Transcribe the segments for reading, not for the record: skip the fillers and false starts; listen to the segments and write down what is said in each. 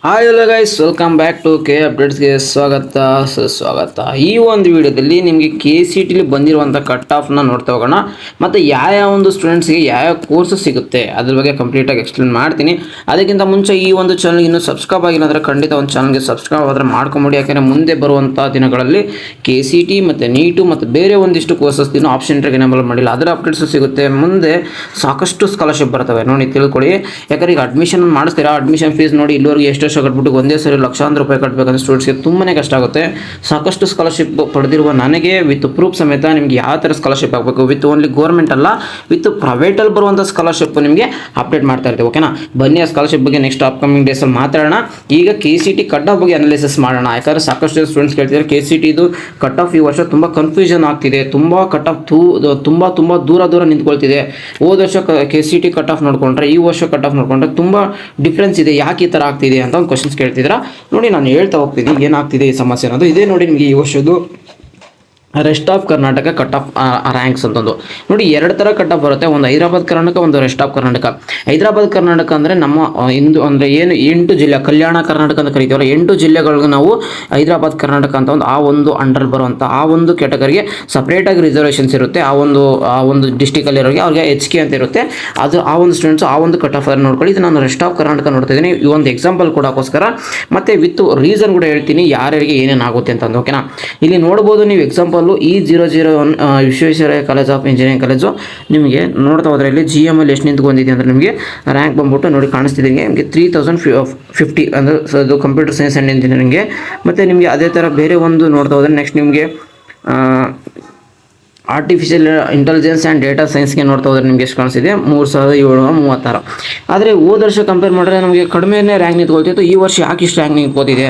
Hi hello guys, welcome back to K ಅಪ್ಡೇಟ್ಸ್ಗೆ ಸುಸ್ವಾಗತ. ಈ ಒಂದು ವಿಡಿಯೋದಲ್ಲಿ ನಿಮಗೆ KCET ಬಂದಿರುವಂಥ ಕಟ್ ಆಫ್ನ ನೋಡ್ತಾ ಹೋಗೋಣ. ಮತ್ತು ಯಾವ ಒಂದು ಸ್ಟೂಡೆಂಟ್ಸ್ಗೆ ಯಾವ ಕೋರ್ಸಸ್ ಸಿಗುತ್ತೆ ಅದ್ರ ಬಗ್ಗೆ ಕಂಪ್ಲೀಟಾಗಿ ಎಕ್ಸ್ಪ್ಲೇನ್ ಮಾಡ್ತೀನಿ. ಅದಕ್ಕಿಂತ ಮುಂಚೆ ಈ ಒಂದು ಚಾನಲ್ಗೆ ಇನ್ನೂ ಸಬ್ಸ್ಕ್ರೈಬ್ ಆಗಿಲ್ಲ ಅಂದರೆ ಖಂಡಿತ ಒಂದು ಚಾನಲ್ಗೆ ಸಬ್ಸ್ಕ್ರೈಬ್ ಆದರೆ ಮಾಡ್ಕೊಂಬಿಡಿ. ಯಾಕೆಂದರೆ ಮುಂದೆ ಬರುವಂಥ ದಿನಗಳಲ್ಲಿ KCET ಮತ್ತು ನೀಟು ಮತ್ತು ಬೇರೆ ಒಂದಿಷ್ಟು ಕೋರ್ಸಸ್ ಇನ್ನೂ ಆಪ್ಷನ್ ಎಂಟ್ರಿಗೆ ಎನೇಬಲ್ ಮಾಡಿಲ್ಲ, ಅದರ ಅಪ್ಡೇಟ್ಸು ಸಿಗುತ್ತೆ. ಮುಂದೆ ಸಾಕಷ್ಟು ಸ್ಕಾಲರ್ಶಿಪ್ ಬರ್ತವೆ, ನೋಡಿ ತಿಳ್ಕೊಳ್ಳಿ. ಯಾಕಂದರೆ ಈಗ ಅಡ್ಮಿಷನ್ ಮಾಡಿಸ್ತೀರಾ, ಅಡ್ಮಿಷನ್ ಫೀಸ್ ನೋಡಿ ಇಲ್ಲಿವರೆಗೆ ಎಷ್ಟು ಕಟ್ಬಿಟ್ಟು ಒಂದೇ ಸರಿ ಲಕ್ಷಾಂತರ ರೂಪಾಯಿ ಕಟ್ಟಬೇಕಂದ್ರೆ ಸ್ಟೂಡೆಂಟ್ಸ್ಗೆ ತುಂಬಾ ಕಷ್ಟ ಆಗುತ್ತೆ. ಸಾಕಷ್ಟು ಸ್ಕಾಲರ್ಶಿಪ್ ಪಡೆದಿರುವ ನನಗೆ ವಿತ್ ಪ್ರೂಫ್ ಸಮೇತ ನಿಮಗೆ ಯಾವ ಥರ ಸ್ಕಾಲರ್ಶಿಪ್ ಆಗಬೇಕು, ವಿತ್ ಓನ್ಲಿ ಗೌರ್ಮೆಂಟ್ ಅಲ್ಲ, ವಿತ್ ಪ್ರೈವೇಟಲ್ಲಿ ಬರುವಂಥ ಸ್ಕಾಲರ್ಶಿಪ್ ನಿಮಗೆ ಅಪ್ಡೇಟ್ ಮಾಡ್ತಾ ಇರ್ತೀವಿ. ಓಕೆನಾ, ಬನ್ನಿ ಆ ಸ್ಕಾಲರ್ಶಿಪ್ ಬಗ್ಗೆ ನೆಕ್ಸ್ಟ್ ಅಪ್ಕಮಿಂಗ್ ಡೇಸಲ್ಲಿ ಮಾತಾಡೋಣ. ಈಗ KCET ಕಟ್ ಆಫ್ ಬಗ್ಗೆ ಅನಾಲಿಸಿಸ್ ಮಾಡೋಣ. ಯಾಕಂದರೆ ಸಾಕಷ್ಟು ಸ್ಟೂಡೆಂಟ್ಸ್ ಕೇಳ್ತಿದ್ದಾರೆ KCET ಇದು ಕಟ್ ಆಫ್ ಈ ವರ್ಷ ತುಂಬ ಕನ್ಫ್ಯೂಷನ್ ಆಗ್ತಿದೆ, ತುಂಬ ಕಟ್ ಆಫ್ ತುಂಬ ದೂರ ನಿಂತ್ಕೊಳ್ತಿದೆ. ಹೋದ ವರ್ಷ KCET ಕಟ್ ಆಫ್ ನೋಡಿಕೊಂಡ್ರೆ ಈ ವರ್ಷ ಕಟ್ ಆಫ್ ನೋಡಿಕೊಂಡ್ರೆ ತುಂಬ ಡಿಫ್ರೆನ್ಸ್ ಇದೆ, ಯಾಕೆ ಈ ಥರ ಆಗ್ತಿದೆ ಅಂತ ಒಂದು ಕ್ವಶನ್ಸ್ ಕೇಳ್ತಿದ್ದೀರಾ. ನೋಡಿ, ನಾನು ಹೇಳ್ತಾ ಹೋಗ್ತೀನಿ ಏನಾಗ್ತಿದೆ ಈ ಸಮಸ್ಯೆ ಅನ್ನೋದು. ಇದೇ ನೋಡಿ ನಿಮಗೆ ಈ ವರ್ಷದ್ದು rest of Karnataka cut off ranks ಅಂತಂದು ನೋಡಿ. ಎರಡು ಥರ ಕಟ್ ಆಫ್ ಬರುತ್ತೆ, ಒಂದು ಹೈದರಾಬಾದ್ ಕರ್ನಾಟಕ, ಒಂದು ರೆಸ್ಟ್ ಆಫ್ ಕರ್ನಾಟಕ. ಹೈದರಾಬಾದ್ ಕರ್ನಾಟಕ ಅಂದರೆ ನಮ್ಮ ಇಂದು ಅಂದರೆ ಏನು 8 ಜಿಲ್ಲೆ, ಕಲ್ಯಾಣ ಕರ್ನಾಟಕ ಅಂತ ಕರಿತೀವಲ್ಲ, 8 ಜಿಲ್ಲೆಗಳಿಗೆ ನಾವು ಹೈದರಾಬಾದ್ ಕರ್ನಾಟಕ ಅಂತ ಒಂದು ಆ ಒಂದು ಅಂಡರ್ ಬರುವಂಥ ಆ ಒಂದು ಕ್ಯಾಟಗರಿಗೆ ಸಪ್ರೇಟಾಗಿ ರಿಸರ್ವೇಷನ್ಸ್ ಇರುತ್ತೆ. ಆ ಒಂದು ಡಿಸ್ಟಿಕಲ್ಲಿರೋರಿಗೆ ಅವ್ರಿಗೆ HK ಅಂತ ಇರುತ್ತೆ. ಅದು ಆ ಒಂದು ಸ್ಟೂಡೆಂಟ್ಸ್ ಆ ಒಂದು ಕಟ್ ಆಫ್ ಅನ್ನು ನೋಡ್ಕೊಳ್ಳಿ. ಇದು ನಾನು ರೆಸ್ಟ್ ಆಫ್ ಕರ್ನಾಟಕ ನೋಡ್ತಾ ಇದ್ದೀನಿ, ಈ ಒಂದು ಎಕ್ಸಾಂಪಲ್ ಕೊಡೋಕ್ಕೋಸ್ಕರ, ಮತ್ತು ವಿತ್ ರೀಸನ್ ಕೂಡ ಹೇಳ್ತೀನಿ ಯಾರ್ಯಾರಿಗೆ ಏನೇನಾಗುತ್ತೆ ಅಂತಂದು. ಓಕೆನಾ, ಇಲ್ಲಿ ನೋಡ್ಬೋದು ನೀವು ಎಕ್ಸಾಂಪಲ್ ಈ 001 Visvesvaraya college of engineering college ನಿಮಗೆ ನೋಡ್ತಾ ಹೋದರೆ ಇಲ್ಲಿ GM ಅಲ್ಲಿ ಎಷ್ಟು ನಿಂತ್ಕೊಂಡಿದೆ ಅಂದರೆ ನಿಮಗೆ ರ್ಯಾಂಕ್ ಬಂದ್ಬಿಟ್ಟು ನೋಡಿ ಕಾಣಿಸ್ತಿದೆ ನಿಮಗೆ 3050 ಅಂದರೆ ಅದು ಕಂಪ್ಯೂಟರ್ ಸೈನ್ಸ್ ಆ್ಯಂಡ್ ಇಂಜಿನಿಯರಿಂಗ್ಗೆ. ಮತ್ತು ನಿಮಗೆ ಅದೇ ಥರ ಬೇರೆ ಒಂದು ನೋಡ್ತಾ ಹೋದರೆ ನೆಕ್ಸ್ಟ್ ನಿಮಗೆ ಆರ್ಟಿಫಿಷಿಯಲ್ ಇಂಟೆಲಿಜೆನ್ಸ್ ಆ್ಯಂಡ್ ಡೇಟಾ ಸೈನ್ಸ್ಗೆ ನೋಡ್ತಾ ಹೋದರೆ ನಿಮಗೆ ಎಷ್ಟು ಕಾಣಿಸ್ತಿದೆ 3736. ಆದರೆ ಹೋದ ವರ್ಷ ಕಂಪೇರ್ ಮಾಡಿದ್ರೆ ನಮಗೆ ಕಡಿಮೆನೇ ರ್ಯಾಂಕ್ ನಿಂತ್ಕೊಳ್ತಿತ್ತು, ಈ ವರ್ಷ ಯಾಕೆ ಇಷ್ಟು ರ್ಯಾಂಕ್ ನಿಂತ್ಕೋತಿದೆ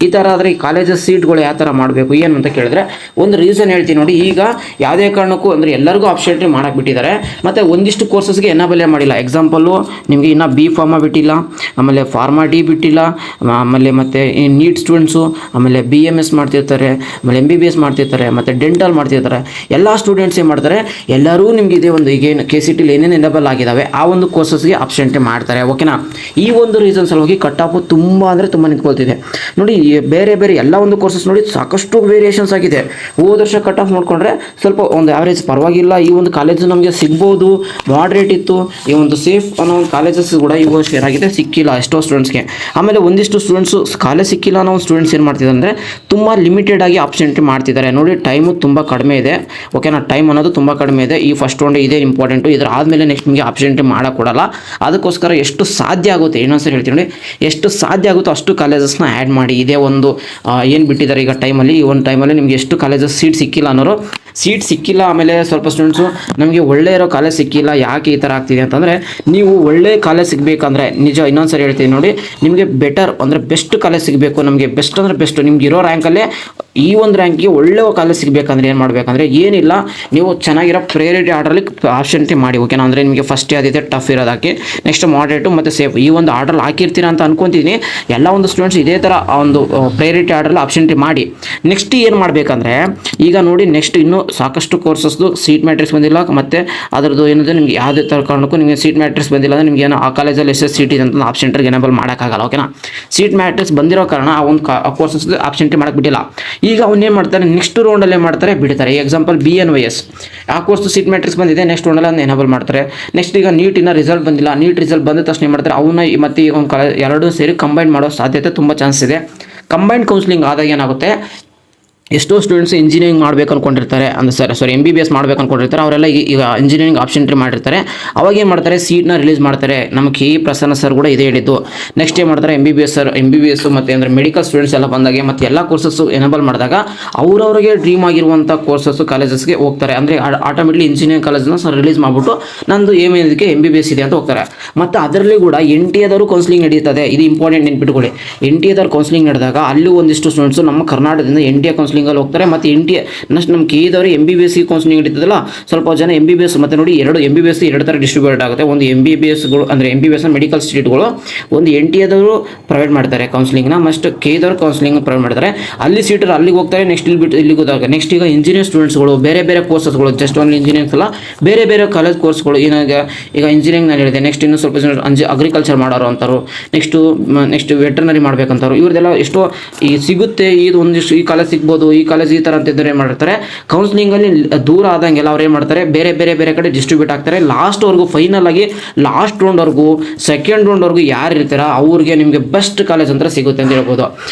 ಈ ಥರ. ಆದರೆ ಈ ಕಾಲೇಜಸ್ ಸೀಟ್ಗಳು ಯಾವ ಥರ ಮಾಡಬೇಕು ಏನು ಅಂತ ಕೇಳಿದ್ರೆ ಒಂದು ರೀಸನ್ ಹೇಳ್ತೀನಿ ನೋಡಿ. ಈಗ ಯಾವುದೇ ಕಾರಣಕ್ಕೂ ಅಂದರೆ ಎಲ್ಲರಿಗೂ ಆಪ್ಷನ್ ಎಂಟ್ರಿ ಮಾಡಕ್ಕೆ ಬಿಟ್ಟಿದ್ದಾರೆ, ಮತ್ತು ಒಂದಿಷ್ಟು ಕೋರ್ಸಸ್ಗೆ ಎನೇಬಲ್ ಮಾಡಿಲ್ಲ. ಎಕ್ಸಾಂಪಲ್ಲು ನಿಮಗೆ ಇನ್ನೂ B.Pharma ಬಿಟ್ಟಿಲ್ಲ, ಆಮೇಲೆ ಫಾರ್ಮಾ D ಬಿಟ್ಟಿಲ್ಲ, ಆಮೇಲೆ ಮತ್ತು ಈ ನೀಟ್ ಸ್ಟೂಡೆಂಟ್ಸು, ಆಮೇಲೆ BMS ಮಾಡ್ತಿರ್ತಾರೆ, ಆಮೇಲೆ MBBS ಮಾಡ್ತಿರ್ತಾರೆ, ಮತ್ತು ಡೆಂಟಲ್ ಮಾಡ್ತಿರ್ತಾರೆ. ಎಲ್ಲ ಸ್ಟೂಡೆಂಟ್ಸ್ ಏನು ಮಾಡ್ತಾರೆ, ಎಲ್ಲರೂ ನಿಮಗೆ ಇದೇ ಒಂದು ಈಗೇನು KCET ಏನೇನು ಎನೇಬಲ್ ಆಗಿದ್ದಾವೆ ಆ ಒಂದು ಕೋರ್ಸಸ್ಗೆ ಆಪ್ಷನ್ ಎಂಟ್ರಿ ಮಾಡ್ತಾರೆ. ಓಕೆನಾ, ಈ ಒಂದು ರೀಸನ್ಸ್ ಹೋಗಿ ಕಟ್ ಆಫ್ ತುಂಬ ಅಂದರೆ ತುಂಬ ನಿಂತ್ಕೊಳ್ತಿದೆ ನೋಡಿ. ಬೇರೆ ಎಲ್ಲ ಒಂದು ಕೋರ್ಸಸ್ ನೋಡಿ ಸಾಕಷ್ಟು ವೇರಿಯೇಷನ್ಸ್ ಆಗಿದೆ. ಹೋದ ವರ್ಷ ಕಟ್ ಆಫ್ ನೋಡಿಕೊಂಡ್ರೆ ಸ್ವಲ್ಪ ಒಂದು ಆವ್ರೇಜ್ ಪರವಾಗಿಲ್ಲ, ಈ ಒಂದು ಕಾಲೇಜು ನಮಗೆ ಸಿಗ್ಬೋದು, ಮಾಡ್ರೇಟ್ ಇತ್ತು. ಈ ಒಂದು ಸೇಫ್ ಅನ್ನೋ ಒಂದು ಕಾಲೇಜಸ್ ಕೂಡ ಈ ವರ್ಷ ಏನಾಗಿದೆ ಸಿಕ್ಕಿಲ್ಲ ಎಷ್ಟೋ ಸ್ಟೂಡೆಂಟ್ಸ್ಗೆ. ಆಮೇಲೆ ಒಂದಿಷ್ಟು ಸ್ಟೂಡೆಂಟ್ಸು ಕಾಲೇಜ್ ಸಿಕ್ಕಿಲ್ಲ ಅನ್ನೋ ಒಂದು ಸ್ಟೂಡೆಂಟ್ಸ್ ಏನು ಮಾಡ್ತಿದ್ದಾರೆ ಅಂದರೆ ತುಂಬ ಲಿಮಿಟೆಡ್ ಆಗಿ ಆಪ್ಷನ್ ಎಂಟ್ರಿ ಮಾಡ್ತಿದ್ದಾರೆ ನೋಡಿ. ಟೈಮು ತುಂಬ ಕಡಿಮೆ ಇದೆ. ಓಕೆನಾ, ಟೈಮ್ ಅನ್ನೋದು ತುಂಬ ಕಡಿಮೆ ಇದೆ. ಈ ಫಸ್ಟ್ ಒಂದು ಇದೇ ಇಂಪಾರ್ಟೆಂಟು, ಇದರ ಆದಮೇಲೆ ನೆಕ್ಸ್ಟ್ ನಿಮಗೆ ಆಪ್ಷನ್ ಎಂಟ್ರಿ ಮಾಡೋಕ್ಕೆ ಕೊಡಲ್ಲ. ಅದಕ್ಕೋಸ್ಕರ ಎಷ್ಟು ಸಾಧ್ಯ ಆಗುತ್ತೆ ಇನ್ನೊಂದ್ಸರಿ ಹೇಳ್ತೀನಿ ನೋಡಿ, ಎಷ್ಟು ಸಾಧ್ಯ ಆಗುತ್ತೋ ಅಷ್ಟು ಕಾಲೇಜಸ್ನ ಆ್ಯಡ್ ಮಾಡಿ. ಇದೇ ಒಂದು ಏನು ಬಿಟ್ಟಿದ್ದಾರೆ ಈಗ ಟೈಮಲ್ಲಿ, ಈ ಒಂದು ಟೈಮಲ್ಲಿ ನಿಮಗೆ ಎಷ್ಟು ಕಾಲೇಜಸ್ ಸೀಟ್ ಸಿಕ್ಕಿಲ್ಲ ಅನ್ನೋರು ಸೀಟ್ ಸಿಕ್ಕಿಲ್ಲ. ಆಮೇಲೆ ಸ್ವಲ್ಪ ಸ್ಟೂಡೆಂಟ್ಸು ನಮಗೆ ಒಳ್ಳೆ ಇರೋ ಕಾಲೇಜ್ ಸಿಕ್ಕಿಲ್ಲ, ಯಾಕೆ ಈ ಥರ ಆಗ್ತಿದೆ ಅಂತಂದರೆ, ನೀವು ಒಳ್ಳೆ ಕಾಲೇಜ್ ಸಿಗಬೇಕಂದ್ರೆ ನಿಜ ಇನ್ನೊಂದ್ಸರಿ ಹೇಳ್ತೀನಿ ನೋಡಿ, ನಿಮಗೆ ಬೆಟರ್ ಅಂದರೆ ಬೆಸ್ಟ್ ಕಾಲೇಜ್ ಸಿಗಬೇಕು. ನಮಗೆ ಬೆಸ್ಟ್ ಅಂದರೆ ಬೆಸ್ಟ್, ನಿಮ್ಗೆ ಇರೋ ರ್ಯಾಂಕಲ್ಲೇ ಈ ಒಂದು ರ್ಯಾಂಕಿಗೆ ಒಳ್ಳೆ ಕಾಲೇಜ್ ಸಿಗಬೇಕಂದ್ರೆ ಏನು ಮಾಡಬೇಕಂದ್ರೆ ಏನಿಲ್ಲ, ನೀವು ಚೆನ್ನಾಗಿರೋ ಪ್ರಯಾರಿಟಿ ಆರ್ಡ್ರಲ್ಲಿ ಆಪ್ಷನ್ ಎಂಟ್ರಿ ಮಾಡಿ. ಓಕೆನಾ, ಅಂದರೆ ನಿಮಗೆ ಫಸ್ಟ್ ಯಾವುದಿದೆ ಟಫ್ ಇರೋದಾಕಿ, ನೆಕ್ಸ್ಟ್ ಮಾಡ್ರೇಟು ಮತ್ತು ಸೇಫ್ ಈ ಒಂದು ಆರ್ಡ್ರಲ್ಲಿ ಹಾಕಿರ್ತೀರ ಅಂತ ಅನ್ಕೊತೀನಿ. ಎಲ್ಲ ಒಂದು ಸ್ಟೂಡೆಂಟ್ಸ್ ಇದೇ ಥರ ಒಂದು ಪ್ರಯಾರಿಟಿ ಆರ್ಡ್ರಲ್ಲಿ ಆಪ್ಷನ್ ಎಂಟ್ರಿ ಮಾಡಿ. ನೆಕ್ಸ್ಟ್ ಏನು ಮಾಡಬೇಕಂದ್ರೆ ಈಗ ನೋಡಿ, ನೆಕ್ಸ್ಟ್ ಇನ್ನೂ ಸಾಕಷ್ಟು ಕೋರ್ಸಸ್ದು ಸೀಟ್ ಮ್ಯಾಟ್ರಿಕ್ಸ್ ಬಂದಿಲ್ಲ, ಮತ್ತು ಅದರದ್ದು ಏನಿದೆ ನಿಮಗೆ ಯಾವುದೇ ಥರ ಕಾರಣಕ್ಕೂ ನಿಮಗೆ ಸೀಟ್ ಮ್ಯಾಟ್ರಿಕ್ಸ್ ಬಂದಿಲ್ಲ ಅಂದರೆ ನಿಮಗೆ ಏನೋ ಆ ಕಾಲೇಜಲ್ಲಿ ಎಷ್ಟು ಸೀಟ್ ಇದೆ ಅಂತ ಆಪ್ಷನ್ ಎಂಟ್ರಿಗೆ ಎನೇಬಲ್ ಮಾಡೋಕ್ಕಾಗಲ್ಲ. ಓಕೆನಾ, ಸೀಟ್ ಮ್ಯಾಟ್ರಿಕ್ಸ್ ಬಂದಿರೋ ಕಾರಣ ಆ ಒಂದು ಕೋರ್ಸಸ್ ಆಪ್ಷನ್ ಎಂಟ್ರಿ ಮಾಡೋಕ್ಕೆ ಬಿಟ್ಟಿಲ್ಲ. ಈಗ ಅವ್ನು ಏನು ಮಾಡ್ತಾರೆ, ನೆಕ್ಸ್ಟ್ ರೌಂಡಲ್ಲಿ ಏನು ಮಾಡ್ತಾರೆ ಬಿಡ್ತಾರೆ. ಎಕ್ಸಾಂಪಲ್ BNYS ಆ ಕೋರ್ಸ್ ಸೀಟ್ ಮ್ಯಾಟ್ರಿಕ್ಸ್ ಬಂದಿದೆ, ನೆಕ್ಸ್ಟ್ ರೌಂಡಲ್ಲಿ ಅದನ್ನ ಎನೇಬಲ್ ಮಾಡ್ತಾರೆ. ನೆಕ್ಸ್ಟ್ ಈಗ ನೀಟಿನ ರಿಸಲ್ಟ್ ಬಂದಿಲ್ಲ, ನೀಟ್ ರಿಸಲ್ಟ್ ಬಂದ ತಕ್ಷಣ ಏನು ಮಾಡ್ತಾರೆ, ಅವನ್ನ ಮತ್ತು ಈ ಒಂದು ಕಾಲೇಜ್ ಎರಡೂ ಸೇರಿ ಕಂಬೈನ್ ಮಾಡೋ ಸಾಧ್ಯತೆ ತುಂಬ ಚಾನ್ಸ್ ಇದೆ. ಕಂಬೈನ್ಡ್ ಕೌನ್ಸಿಲಿಂಗ್ ಆದಾಗ ಏನಾಗುತ್ತೆ, ಎಷ್ಟೋ ಸ್ಟೂಡೆಂಟ್ಸ್ ಇಂಜಿನಿಯರಿಂಗ್ ಮಾಡಬೇಕು ಅಂದ್ಕೊಂಡಿರ್ತಾರೆ, ಅಂದರೆ ಸಾರಿ MBBS ಮಾಡಬೇಕು ಅಂದ್ಕೊಂಡಿರ್ತಾರೆ. ಅವರೆಲ್ಲ ಈಗ ಇಂಜಿನಿಯರಿಂಗ್ ಆಪ್ಷನ್ ಎಂಟ್ರಿ ಮಾಡಿರ್ತಾರೆ. ಅವಾಗ ಏನು ಮಾಡ್ತಾರೆ, ಸೀಟ್ನ ರಿಲೀಸ್ ಮಾಡ್ತಾರೆ. ನಮ್ಮ KE ಪ್ರಸನ್ನ ಸರ್ ಕೂಡ ಇದೇ ಹೇಳಿದ್ದು. ನೆಕ್ಸ್ಟ್ ಏನು ಮಾಡ್ತಾರೆ, MBBS ಮತ್ತು ಅಂದರೆ ಮೆಡಿಕಲ್ ಸ್ಟೂಡೆಂಟ್ಸ್ ಎಲ್ಲ ಬಂದಾಗೆ ಮತ್ತು ಎಲ್ಲ ಕೋರ್ಸಸ್ಸು ಎನೇಬಲ್ ಮಾಡಿದಾಗ ಅವರವರಿಗೆ ಡ್ರೀಮ್ ಆಗಿರುವಂಥ ಕೋರ್ಸಸ್ಸು ಕಾಲೇಜಸ್ಗೆ ಹೋಗ್ತಾರೆ. ಅಂದರೆ ಆಟೋಮೆಟಿಕ್ಲಿ ಇಂಜಿನಿಯರಿಂಗ್ ಕಾಲೇಜನ್ನ ರಿಲೀಸ್ ಮಾಡಿಬಿಟ್ಟು ನಂದು ಏನೇನಕ್ಕೆ MBBS ಇದೆ ಅಂತ ಹೋಗ್ತಾರೆ. ಮತ್ತು ಅದರಲ್ಲಿ ಕೂಡ NTA ಕೌನ್ಸಿಲಿಂಗ್ ನಡೀತದೆ. ಇದು ಇಂಪಾರ್ಟೆಂಟ್ ನೆನ್ಪಿಟ್ಕೊಳ್ಳಿ. NTA ಕೌನ್ಸಿಲಿಂಗ್ ನಡೆದಾಗ ಅಲ್ಲೂ ಒಂದಿಷ್ಟು ಸ್ಟೂಡೆಂಟ್ಸು ನಮ್ಮ ಕರ್ನಾಟಕದಿಂದ NTA ಕೌನ್ಸಿಲಿಂಗ್ ಕೌನ್ಸಿಲಿಂಗಲ್ಲಿ ಹೋಗ್ತಾರೆ. ಮತ್ತು ನೆಕ್ಸ್ಟ್ ನಮ್ಮ KE M B B S counselling ಇರ್ತದಲ್ಲ, ಸ್ವಲ್ಪ ಜನ MBBS ಮತ್ತು ನೋಡಿ MBBS ಎರಡು ಥರ ಡಿಸ್ಟ್ರಿಬ್ಯೂಟ್ ಆಗುತ್ತೆ. ಒಂದು MBBSಗಳು ಅಂದರೆ MBBS ಮೆಡಿಕಲ್ ಸ್ಟ್ರೀಟ್ಗಳು, ಒಂದು NTA ಪ್ರೊವೈಡ್ ಮಾಡ್ತಾರೆ ಕೌನ್ಸಿಲಿಂಗ್ನ, ಮಸ್ಟ್ KE ಕೌನ್ಸಿಲಿಂಗ್ ಪ್ರೊವೈಡ್ ಮಾಡ್ತಾರೆ. ಅಲ್ಲಿ ಸೀಟರ್ ಅಲ್ಲಿಗೆ ಹೋಗ್ತಾರೆ, ನೆಕ್ಸ್ಟ್ ಇಲ್ಲಿ ಬಿಟ್ಟು ಇಲ್ಲಿಗೆ ಹೋದಾಗ ನೆಕ್ಸ್ಟ್ ಈಗ ಇಂಜಿನಿಯರ್ ಸ್ಟೂಡೆಂಟ್ಸ್ಗಳು ಬೇರೆ ಬೇರೆ ಕೋರ್ಸಸ್ಗಳು, ಜಸ್ಟ್ ಓನ್ಲಿ ಇಂಜಿನಿಯರಿಂಗ್ಸ್ ಅಲ್ಲ, ಬೇರೆ ಬೇರೆ ಕಾಲೇಜ್ ಕೋರ್ಸ್ಗಳು ಈಗ ಇಂಜಿನಿಯರಿಂಗ್ ನಾನು ಹೇಳಿದೆ. ನೆಕ್ಸ್ಟ್ ಇನ್ನು ಸ್ವಲ್ಪ ಜನ ಅಗ್ರಿಕಲ್ಚರ್ ಮಾಡೋರು ಅಂತಾರು, ನೆಕ್ಸ್ಟ್ ವೆಟರ್ನರಿ ಮಾಡ್ಬೇಕಂತಾರು, ಇವ್ರದೆಲ್ಲ ಎಷ್ಟೋ ಈ ಸಿಗುತ್ತೆ, ಇದು ಒಂದಿಷ್ಟು ಈ ಕಾಲೇಜ್ ಸಿಗ್ಬೋದು, ಈ ಕಾಲೇಜ್ ಈ ಥರ ಅಂತಿದ್ದಾರೆ ಏನು ಮಾಡಿರ್ತಾರೆ, ಕೌನ್ಸಿಲಿಂಗಲ್ಲಿ ದೂರ ಆದಂಗೆಲ್ಲ ಅವ್ರು ಏನು ಮಾಡ್ತಾರೆ, ಬೇರೆ ಬೇರೆ ಬೇರೆ ಕಡೆ ಡಿಸ್ಟ್ರಿಬ್ಯೂಟ್ ಆಗ್ತಾರೆ. ಲಾಸ್ಟ್ವರೆಗೂ ಫೈನಲ್ ಆಗಿ ಲಾಸ್ಟ್ ರೌಂಡ್ವರೆಗೂ ಸೆಕೆಂಡ್ ರೌಂಡ್ವರೆಗೂ ಯಾರು ಇರ್ತಾರ ಅವ್ರಿಗೆ ನಿಮಗೆ ಬೆಸ್ಟ್ ಕಾಲೇಜ್ ಅಂತ ಸಿಗುತ್ತೆ ಅಂತ ಹೇಳ್ಬೋದು.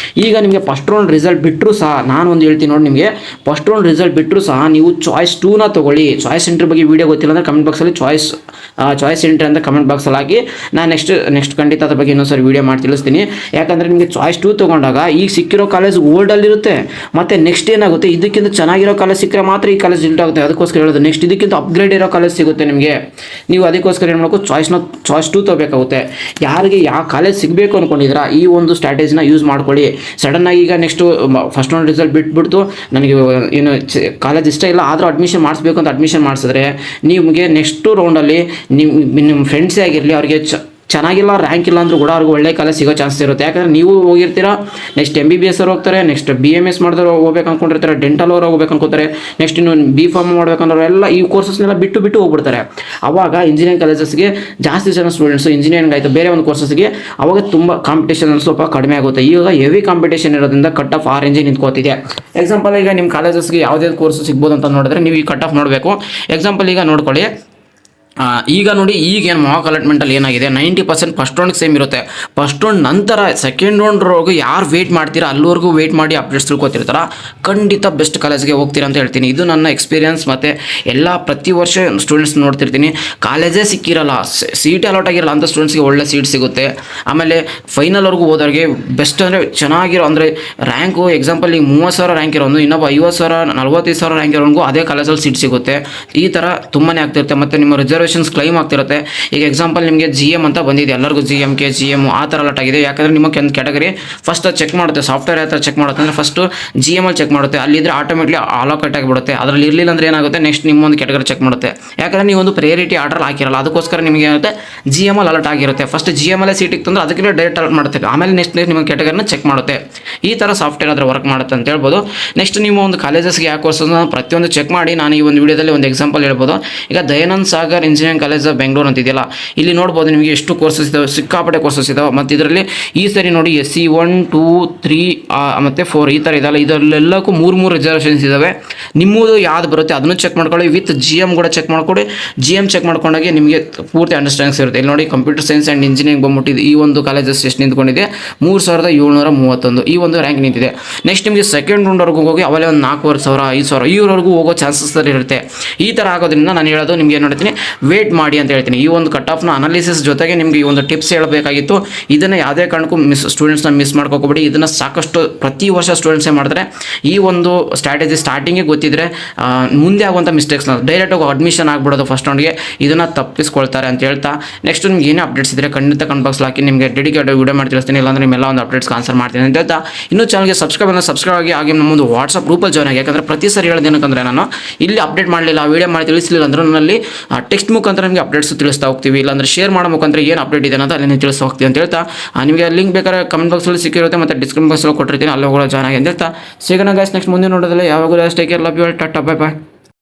ಈಗ ನಿಮಗೆ ಫಸ್ಟ್ ರೌಂಡ್ ರಿಸಲ್ಟ್ ಬಿಟ್ಟರು ಸಹ ನಾನು ಒಂದು ಹೇಳ್ತೀನಿ ನೋಡಿ, ನಿಮಗೆ ಫಸ್ಟ್ ರೌಂಡ್ ರಿಸಲ್ಟ್ ಬಿಟ್ಟರು ಸಹ ನೀವು ಚಾಯ್ಸ್ 2ನ ತೊಗೊಳ್ಳಿ. ಚಾಯ್ಸ್ ಸೆಂಟರ್ ಬಗ್ಗೆ ವೀಡಿಯೋ ಗೊತ್ತಿಲ್ಲ ಅಂದರೆ ಕಮೆಂಟ್ ಬಾಕ್ಸಲ್ಲಿ ಚಾಯ್ಸ್ ಸೆಂಟರ್ ಅಂತ ಕಮೆಂಟ್ ಬಾಕ್ಸಲ್ಲಿ ಹಾಕಿ, ನಾನು ನೆಕ್ಸ್ಟ್ ಖಂಡಿತ ಅದ್ರ ಬಗ್ಗೆ ಇನ್ನೊಂದ್ಸರಿ ವೀಡಿಯೋ ಮಾಡಿ ತಿಳಿಸ್ತೀನಿ. ಯಾಕಂದರೆ ನಿಮಗೆ ಚಾಯ್ಸ್ 2 ತೊಗೊಂಡಾಗ ಈಗ ಸಿಕ್ಕಿರೋ ಕಾಲೇಜ್ ಓಲ್ಡಲ್ಲಿರುತ್ತೆ, ಮತ್ತು ನೆಕ್ಸ್ಟ್ ಏನಾಗುತ್ತೆ ಇದಕ್ಕಿಂತ ಚೆನ್ನಾಗಿರೋ ಕಾಲೇಜ್ ಸಿಕ್ಕರೆ ಮಾತ್ರ ಈ ಕಾಲೇಜ್ ರಿಸಲ್ಟ್ ಆಗುತ್ತೆ. ಅದಕ್ಕೋಸ್ಕರ ಹೇಳೋದು ನೆಕ್ಸ್ಟ್ ಇದಕ್ಕಿಂತ ಅಪ್ಗ್ರೇಡ್ ಇರೋ ಕಾಲೇಜ್ ಸಿಗುತ್ತೆ ನಿಮಗೆ. ನೀವು ಅದಕ್ಕೋಸ್ಕರ ಏನು ಮಾಡಬೇಕು, ಚಾಯ್ಸ್ 2 ತೊಗೋಬೇಕಾಗುತ್ತೆ. ಯಾರಿಗೆ ಯಾವ ಕಾಲೇಜ್ ಸಿಗಬೇಕು ಅಂದ್ಕೊಂಡಿದ್ದೀರಾ ಈ ಒಂದು ಸ್ಟ್ರಾಟಜಿನ ಯೂಸ್ ಮಾಡ್ಕೊಳ್ಳಿ. ಸಡನ್ನಾಗಿ ಈಗ ನೆಕ್ಸ್ಟು ಫಸ್ಟ್ ರೌಂಡ್ ರಿಸಲ್ಟ್ ಬಿಟ್ಬಿಟ್ಟು ನನಗೆ ಏನು ಕಾಲೇಜ್ ಇಷ್ಟ ಇಲ್ಲ ಆದರೂ ಅಡ್ಮಿಷನ್ ಮಾಡಿಸ್ಬೇಕು ಅಂತ ಅಡ್ಮಿಷನ್ ಮಾಡಿಸಿದ್ರೆ ನಿಮಗೆ ನೆಕ್ಸ್ಟ್ ರೌಂಡಲ್ಲಿ ನಿಮ್ಮ ಫ್ರೆಂಡ್ಸೇ ಆಗಿರಲಿ ಅವ್ರಿಗೆ ಚೆನ್ನಾಗಿಲ್ಲ ರ್ಯಾಂಕ್ ಇಲ್ಲ ಅಂದರೂ ಕೂಡ ಅವ್ರಿಗೆ ಒಳ್ಳೆ ಕಾಲೇಜ್ ಸಿಗೋ ಚಾನ್ಸ್ ಇರುತ್ತೆ. ಯಾಕಂದರೆ ನೀವು ಹೋಗಿರ್ತೀರಾ, ನೆಕ್ಸ್ಟ್ MBBS ಅವ್ರು ಹೋಗ್ತಾರೆ, ನೆಕ್ಸ್ಟ್ BMS ಮಾಡಿದವರು ಹೋಗ್ಬೇಕು ಅಂದ್ಕೊಂಡಿರ್ತಾರೆ, ಡೆಂಟಲ್ ಅವರು ಹೋಗ್ಬೇಕು ಅನ್ಕೋತಾರೆ, ನೆಕ್ಸ್ಟ್ ಇನ್ನು B.Pharm ಮಾಡ್ಬೇಕಂದ್ರೆ ಎಲ್ಲ ಈ ಕೋರ್ಸಸ್ನೆಲ್ಲ ಬಿಟ್ಟು ಹೋಗ್ಬಿಡ್ತಾರೆ. ಅವಾಗ ಇಂಜಿನಿಯರಿಂಗ್ ಕಾಲೇಜಸ್ಗೆ ಜಾಸ್ತಿ ಜನ ಸ್ಟೂಡೆಂಟ್ಸು ಇಂಜಿನಿಯರಿಂಗ್ ಆಯಿತು ಬೇರೆ ಒಂದು ಕೋರ್ಸಸ್ಗೆ ಅವಾಗ ತುಂಬ ಕಾಂಪಿಟೇಷನ್ ಸ್ವಲ್ಪ ಕಡಿಮೆ ಆಗುತ್ತೆ. ಈಗ ಹೆವಿ ಕಾಂಪಿಟೇಷನ್ ಇರೋದ್ರಿಂದ ಕಟ್ ಆಫ್ ಆ ರೇಂಜಿಗೆ ನಿಂತ್ಕೋತಿದೆ. ಎಕ್ಸಾಂಪಲ್ ಈಗ ನಿಮ್ಮ ಕಾಲೇಜಸ್ಗೆ ಯಾವುದೇ ಕೋರ್ಸ್ ಸಿಗ್ಬೋದು ಅಂತ ನೋಡಿದ್ರೆ ನೀವು ಈ ಕಟ್ ಆಫ್ ನೋಡಬೇಕು. ಎಕ್ಸಾಂಪಲ್ ಈಗ ನೋಡ್ಕೊಳ್ಳಿ, ಈಗ ನೋಡಿ ಈಗೇನು ಮಾಕ್ ಅಲಾಟ್ಮೆಂಟಲ್ಲಿ ಏನಾಗಿದೆ 90% ಫಸ್ಟ್ ರೌಂಡ್ಗೆ ಸೇಮ್ ಇರುತ್ತೆ. ಫಸ್ಟ್ ರೌಂಡ್ ನಂತರ ಸೆಕೆಂಡ್ ರೌಂಡ್ವರೆಗೂ ಯಾರು ವೇಟ್ ಮಾಡ್ತೀರಾ ಅಲ್ಲಿವರೆಗೂ ವೇಟ್ ಮಾಡಿ ಅಪ್ಡೇಟ್ಸ್ ತಿಳ್ಕೊತಿರ್ತಾರ, ಖಂಡಿತ ಬೆಸ್ಟ್ ಕಾಲೇಜ್ಗೆ ಹೋಗ್ತೀರಾ ಅಂತ ಹೇಳ್ತೀನಿ. ಇದು ನನ್ನ ಎಕ್ಸ್ಪೀರಿಯನ್ಸ್. ಮತ್ತು ಪ್ರತಿ ವರ್ಷ ಸ್ಟೂಡೆಂಟ್ಸ್ ನೋಡ್ತಿರ್ತೀನಿ, ಕಾಲೇಜೇ ಸಿಕ್ಕಿರಲ್ಲ, ಸೀಟ್ ಅಲಾಟ್ ಆಗಿರಲ್ಲ ಅಂತ ಸ್ಟೂಡೆಂಟ್ಸ್ಗೆ ಒಳ್ಳೆ ಸೀಟ್ ಸಿಗುತ್ತೆ. ಆಮೇಲೆ ಫೈನಲ್ವರೆಗೂ ಹೋದವ್ರಿಗೆ ಬೆಸ್ಟ್ ಅಂದರೆ ಚೆನ್ನಾಗಿರೋ ಅಂದರೆ ರ್ಯಾಂಕು ಎಕ್ಸಾಂಪಲ್ ಈಗ 30,000 ರ್ಯಾಂಕ್ ಇರೋನು ಇನ್ನೊಬ್ಬ 50,000 45,000 ರ್ಯಾಂಕ್ ಇರೋನಿಗೂ ಅದೇ ಕಾಲೇಜಲ್ಲಿ ಸೀಟ್ ಸಿಗುತ್ತೆ. ಈ ಥರ ತುಂಬಾ ಆಗ್ತಿರುತ್ತೆ. ಮತ್ತು ನಿಮ್ಮ ರಿಸರ್ವೇಷನ್ಸ್ ಕ್ಲೈಮ್ ಆಗ್ತಿರುತ್ತೆ. ಈಗ ಎಕ್ಸಾಂಪಲ್ ನಿಮಗೆ GM ಅಂತ ಬಂದಿದೆ, ಎಲ್ಲರಿಗೂ GM ಆ ಥರ ಅಲಾಟ್ ಆಗಿದೆ. ಯಾಕಂದರೆ ನಿಮ್ಮ ಕ್ಯಾಟಗರಿ ಫಸ್ಟ್ ಚೆಕ್ ಮಾಡುತ್ತೆ, ಸಾಫ್ಟ್ವೇರ್ ಯಾವ ಥರ ಚೆಕ್ ಮಾಡುತ್ತೆ ಅಂದರೆ ಫಸ್ಟು GMಲ್ಲಿ ಚೆಕ್ ಮಾಡುತ್ತೆ, ಅಲ್ಲಿದ್ದರೆ ಆಟೋಮೆಟ್ಲಿ ಅಲಾಕೇಟ್ ಆಗಿಬಿಡುತ್ತೆ. ಅದರಲ್ಲಿ ಇರಲಿಲ್ಲ ಅಂದರೆ ಏನಾಗುತ್ತೆ, ನೆಕ್ಸ್ಟ್ ನಿಮ್ಮೊಂದು ಕ್ಯಾಟಗರಿ ಚೆಕ್ ಮಾಡುತ್ತೆ. ಯಾಕಂದರೆ ನೀವೊಂದು ಪ್ರಯಾರಿಟಿ ಆರ್ಡರ್ ಹಾಕಿರಲ್ಲ, ಅದಕ್ಕೋಸ್ಕರ ನಿಮಗೆ ಏನಾಗುತ್ತೆ GMಲ್ಲಿ ಅಲಾಟ್ ಆಗಿರುತ್ತೆ. ಫಸ್ಟ್ GMಲ್ಲೇ ಸೀಟ್ ಇತ್ತಂದ್ರೆ ಅದಕ್ಕೆ ಡೈರೆಕ್ಟ್ ಅಲಾಟ್ ಮಾಡುತ್ತೆ, ಆಮೇಲೆ ನೆಕ್ಸ್ಟ್ ನಿಮ್ಮ ಕ್ಯಾಟಗರಿನ ಚೆಕ್ ಮಾಡುತ್ತೆ. ಈ ಥರ ಸಾಫ್ಟ್ವೇರ್ ಆದರೆ ವರ್ಕ್ ಮಾಡುತ್ತೆ ಅಂತ ಹೇಳ್ಬೋದು. ನೆಕ್ಸ್ಟ್ ನೀವು ಒಂದು ಕಾಲೇಜಸ್ಗೆ ಯಾವ ಕೋರ್ಸನ್ನು ಪ್ರತಿಯೊಂದು ಚೆಕ್ ಮಾಡಿ ನಾನು ಈ ಒಂದು ವಿಡಿಯೋದಲ್ಲಿ ಒಂದು ಎಕ್ಸಾಂಪಲ್ ಹೇಳ್ಬೋದು. ಈಗ ದಯಾನಂದ್ ಸಾಗರ್ ಇಂಜಿನಿಯರಿಂಗ್ ಕಾಲೇಜ್ ಬೆಂಗಳೂರು ಅಂತಿದೆಯಲ್ಲ, ಇಲ್ಲಿ ನೋಡ್ಬೋದು ನಿಮಗೆ ಎಷ್ಟು ಕೋರ್ಸಸ್ ಇದಾವೆ, ಸಿಕ್ಕಾಪಟ್ಟೆ ಕೋರ್ಸಸ್ ಇದಾವೆ. ಮತ್ತು ಇದರಲ್ಲಿ ಈ ಸರಿ ನೋಡಿ SC 1, 2, 3 ಮತ್ತು 4 ಈ ಥರ ಇದಲ್ಲ, ಇದರಲ್ಲೆಲ್ಲಕ್ಕೂ 3 ರಿಸರ್ವೇಷನ್ಸ್ ಇದ್ದಾವೆ. ನಿಮ್ಮದು ಯಾವ್ದು ಬರುತ್ತೆ ಅದನ್ನು ಚೆಕ್ ಮಾಡ್ಕೊಳ್ಳಿ, ವಿತ್ GM ಕೂಡ ಚೆಕ್ ಮಾಡ್ಕೊಳ್ಳಿ. GM ಚೆಕ್ ಮಾಡ್ಕೊಂಡಾಗೆ ನಿಮಗೆ ಪೂರ್ತಿ ಅಂಡರ್ಸ್ಟ್ಯಾಂಡಿಂಗ್ಸ್ ಇರುತ್ತೆ. ಇಲ್ಲಿ ನೋಡಿ ಕಂಪ್ಯೂಟರ್ ಸೈನ್ಸ್ ಆ್ಯಂಡ್ ಇಂಜಿನಿಯರಿಂಗ್ ಬಂದ್ಬಿಟ್ಟಿದೆ, ಈ ಒಂದು ಕಾಲೇಜಸ್ ಎಷ್ಟು ನಿಂತ್ಕೊಂಡಿದೆ 3,731 ಈ ಒಂದು ರ್ಯಾಂಕ್ ನಿಂತಿದೆ. ನೆಕ್ಸ್ಟ್ ನಿಮಗೆ ಸೆಕೆಂಡ್ ರೌಂಡ್ವರೆಗೂ ಹೋಗಿ ಅವಲೇ ಒಂದು 4,500 5,000 ಈವರೆಗೂ ಹೋಗೋ ಚಾನ್ಸಸ್ ಇರುತ್ತೆ. ಈ ಥರ ಆಗೋದ್ರಿಂದ ನಾನು ಹೇಳೋದು ನಿಮಗೆ ಏನು ಹೇಳ್ತೀನಿ, ವೇಟ್ ಮಾಡಿ ಅಂತ ಹೇಳ್ತೀನಿ. ಈ ಒಂದು ಕಟ್ ಆಫ್ನ ಅನಾಲಿಸಿಸ್ ಜೊತೆಗೆ ನಿಮಗೆ ಈ ಒಂದು ಟಿಪ್ಸ್ ಹೇಳಬೇಕಾಗಿತ್ತು. ಇದನ್ನು ಯಾವುದೇ ಕಾರಣಕ್ಕೂ ಸ್ಟೂಡೆಂಟ್ಸ್ನ ಮಿಸ್ ಮಾಡ್ಕೋಬೇಡಿ. ಇದನ್ನು ಸಾಕಷ್ಟು ಪ್ರತಿ ವರ್ಷ ಸ್ಟೂಡೆಂಟ್ಸೇ ಮಾಡ್ತಾರೆ. ಈ ಒಂದು ಸ್ಟ್ರಾಟಜಿ ಸ್ಟಾರ್ಟಿಂಗಿಗೆ ಗೊತ್ತಿದ್ರೆ ಮುಂದೆ ಆಗುವಂಥ ಮಿಸ್ಟೇಕ್ಸ್ನ ಡೈರೆಕ್ಟಾಗಿ ಅಡ್ಮಿಷನ್ ಆಗಿಬಿಡೋದು ಫಸ್ಟ್ ರೌಂಡ್ಗೆ, ಇದನ್ನು ತಪ್ಪಿಸ್ಕೊಳ್ತಾರೆ ಅಂತ ಹೇಳ್ತಾ ನೆಕ್ಸ್ಟ್ ನಿಮ್ಗೆ ಏನೇ ಅಪ್ಡೇಟ್ಸ್ ಇದ್ದರೆ ಖಂಡಿತ ಕಮೆಂಟ್ ಬಾಕ್ಸ್ ಹಾಕಿ, ನಿಮಗೆ ಡೆಡಿಕೇಟೆಡ್ ವಿಡಿಯೋ ಮಾಡಿ ತಿಳಿಸ್ತೀನಿ. ಇಲ್ಲಾಂದರೆ ನಿಮ್ಮೆಲ್ಲ ಒಂದು ಅಪ್ಡೇಟ್ಸ್ಗೆ ಆನ್ಸರ್ ಮಾಡ್ತೀನಿ ಅಂತ ಹೇಳ್ತಾ ಇನ್ನೂ ಚಾನಲ್ಗೆ ಸಬ್ಸ್ಕ್ರೈಬ್ ಆಗಿ ಹಾಗೆ ನಮ್ಮೊಂದು ವಾಟ್ಸಪ್ ಗ್ರೂಪಲ್ಲಿ ಜಾಯ್ನ್ ಆಗಿ. ಯಾಕಂದರೆ ಪ್ರತಿ ಸರಿ ಹೇಳೋದೇನಕ್ಕಂದರೆ ನಾನು ಇಲ್ಲಿ ಅಪ್ಡೇಟ್ ಮಾಡಲಿಲ್ಲ, ವೀಡಿಯೋ ಮಾಡಿ ತಿಳಿಸಲಿಲ್ಲ ಅಂದ್ರೆ ನನ್ನಲ್ಲಿ ಟೆಕ್ಸ್ಟ್ ಮುಖಾಂತರ ನಿಮಗೆ ಅಪ್ಡೇಟ್ಸ್ ತಿಳಿಸ್ತಾ ಹೋಗ್ತೀವಿ. ಇಲ್ಲಾಂದರೆ ಶೇರ್ ಮಾಡೋ ಮುಖಾಂತರ ಏನು ಅಪ್ಡೇಟ್ ಇದೆ ಅಂತ ಅಲ್ಲಿ ತಿಳಿಸ್ತಾ ಹೋಗ್ತೀವಿ ಅಂತ ಹೇಳ್ತಾ ನಿಮಗೆ ಲಿಂಕ್ ಬೇಕಾದ್ರೆ ಕಮೆಂಟ್ ಬಾಕ್ಸಲ್ಲಿ ಸಿಕ್ಕಿರುತ್ತೆ ಮತ್ತು ಡಿಸ್ಕ್ರಿಪ್ಷನ್ ಬಾಕ್ಸಲ್ಲಿ ಕೊಟ್ಟಿರ್ತೀನಿ, ಅಲ್ಲಿ ಕೂಡ ಜಾಯ್ನ್ ಆಗಿ ಅಂತ ಹೇಳ್ತಾ ಸಿಗೋಣ ಗೈಸ್ ನೆಕ್ಸ್ಟ್ ಮುಂದೆ ನೋಡೋದಿಲ್ಲ. ಯಾವಾಗಲೂ ಅಷ್ಟೇ care, love you all, tata, bye bye.